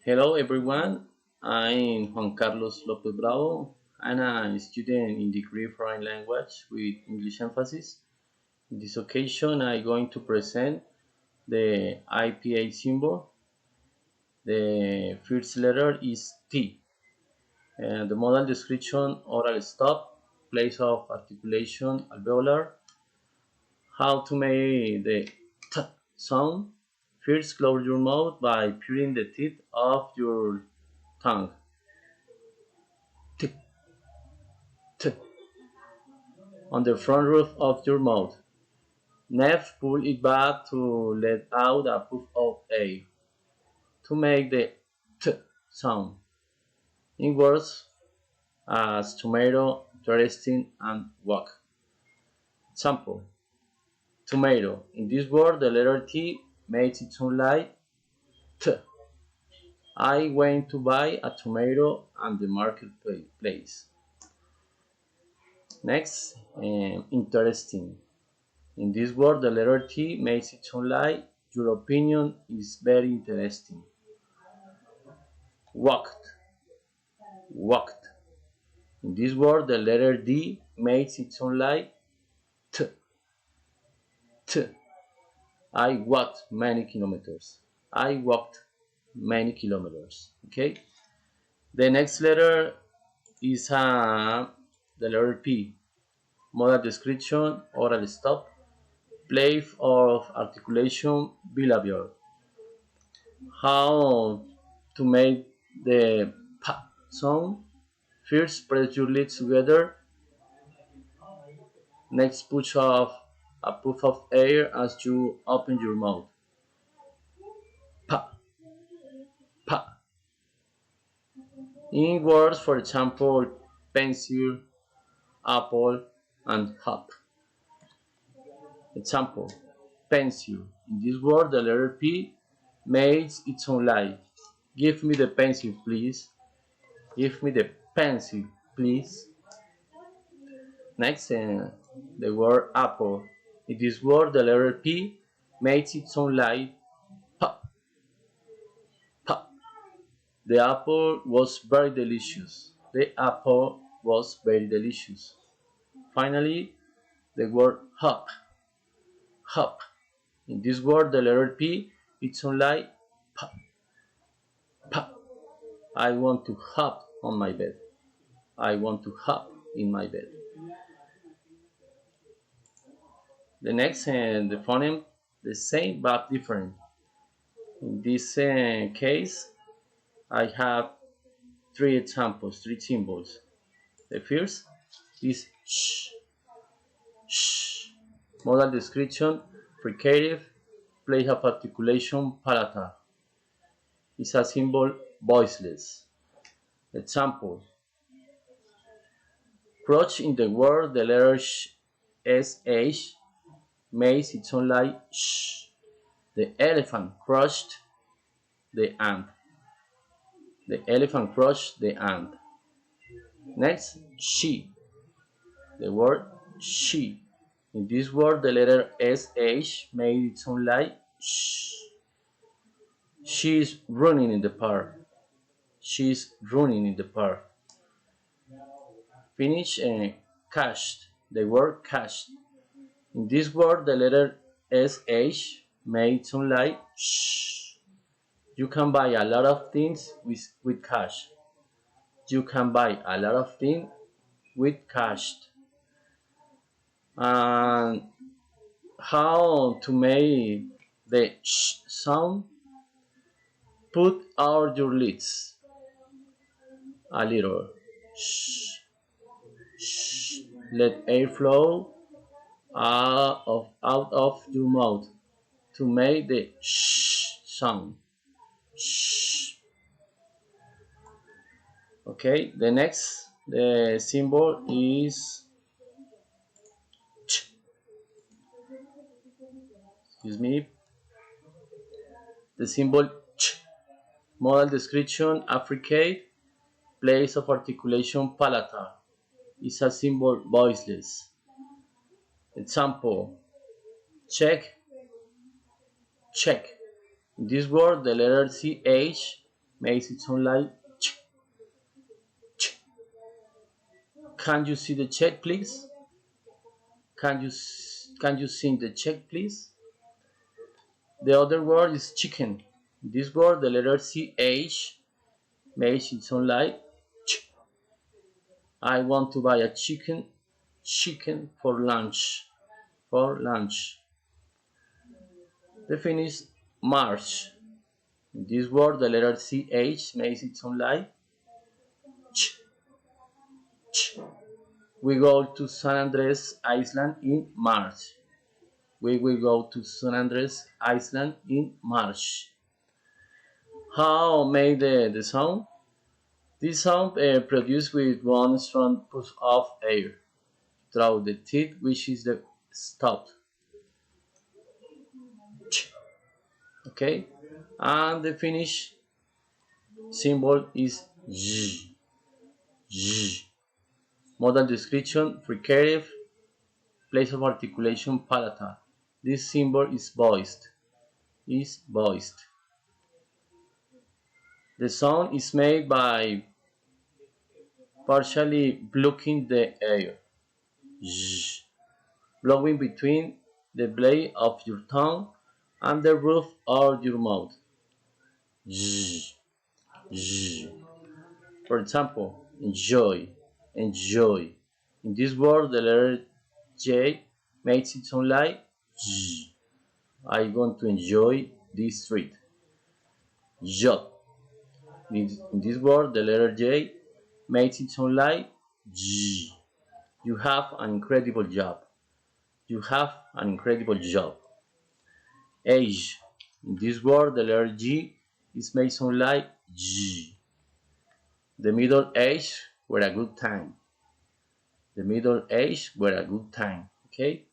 Hello everyone, I'm Juan Carlos Lopez Bravo. I'm a student in degree foreign language with English emphasis. In this occasion, I'm going to present the IPA symbol. The first letter is T. And the modal description, oral stop, place of articulation, alveolar. How to make the T sound. First, close your mouth by pulling the teeth of your tongue. T, T. On the front roof of your mouth. Next, pull it back to let out a puff of air to make the T sound. In words as tomato, interesting, and walk. Example: tomato. In this word, the letter T makes it sound like T. I went to buy a tomato at the marketplace. Next, interesting. In this word, the letter T makes it sound like your opinion is very interesting. Walked, walked. In this word, the letter D makes it sound like T, T. I walked many kilometers. I walked many kilometers. Okay. The next letter is the letter P. Modal description, oral stop, place of articulation, bilabial. How to make the P sound? First, press your lips together. Next, push off a puff of air as you open your mouth. Pa, pa. In words, for example, pencil, apple, and hop. Example: pencil. In this word, the letter P makes its own life. Give me the pencil, please. Give me the pencil, please. Next, the word apple. In this word, the letter P makes its own life. Pa, pa. The apple was very delicious. The apple was very delicious. Finally, the word hop. Hop. In this word, the letter P, it's sounds like pa, pa. I want to hop on my bed. I want to hop in my bed. The next, the phoneme, the same but different. In this case, I have three examples, three symbols. The first is sh, sh. Modal description, fricative, place of articulation, palatal. Is a symbol voiceless. Example: crouch in the word, the letter sh makes it sound like sh. The elephant crushed the ant. The elephant crushed the ant. Next, she. The word she. In this word, the letter sh made it sound like sh. She is running in the park. She is running in the park. Finish cashed. The word cashed. In this word, the letter sh made it sound like sh. You can buy a lot of things with cash. You can buy a lot of things with cash. And how to make the sh sound? Put out your lids a little. Shh, shh. Let air flow out of your mouth to make the sh sound. Shh. Okay, the symbol is ch. Excuse me. The symbol ch. Modal description, affricate, place of articulation, palatal. Is a symbol voiceless. Example: check, check. In this word, the letter ch makes it sound like ch, ch. Can you see the check, please? Can you sing the check, please? The other word is chicken. This word, the letter CH, makes it sound like ch. I want to buy a chicken for lunch. For lunch. The finish March. In this word, the letter CH makes it sound like ch, ch. We go to San Andres Island in March. We will go to San Andres Island in March. How made the sound? This sound produced with one strong push of air through the teeth, which is the stop. Ch. Okay, and the finish symbol is Z. Z. Modal description, fricative, place of articulation, palatal. This symbol is voiced. Is voiced. The sound is made by partially blocking the air, Z, blowing between the blade of your tongue and the roof of your mouth. Z, Z. For example, enjoy, enjoy. In this word, the letter J makes it sound like Z. I'm going to enjoy this street. Yacht. In this word, the letter J makes it sound like G. You have an incredible job. You have an incredible job. Age. In this word, the letter G is made sound like G. The middle age were a good time. The middle age were a good time. Okay?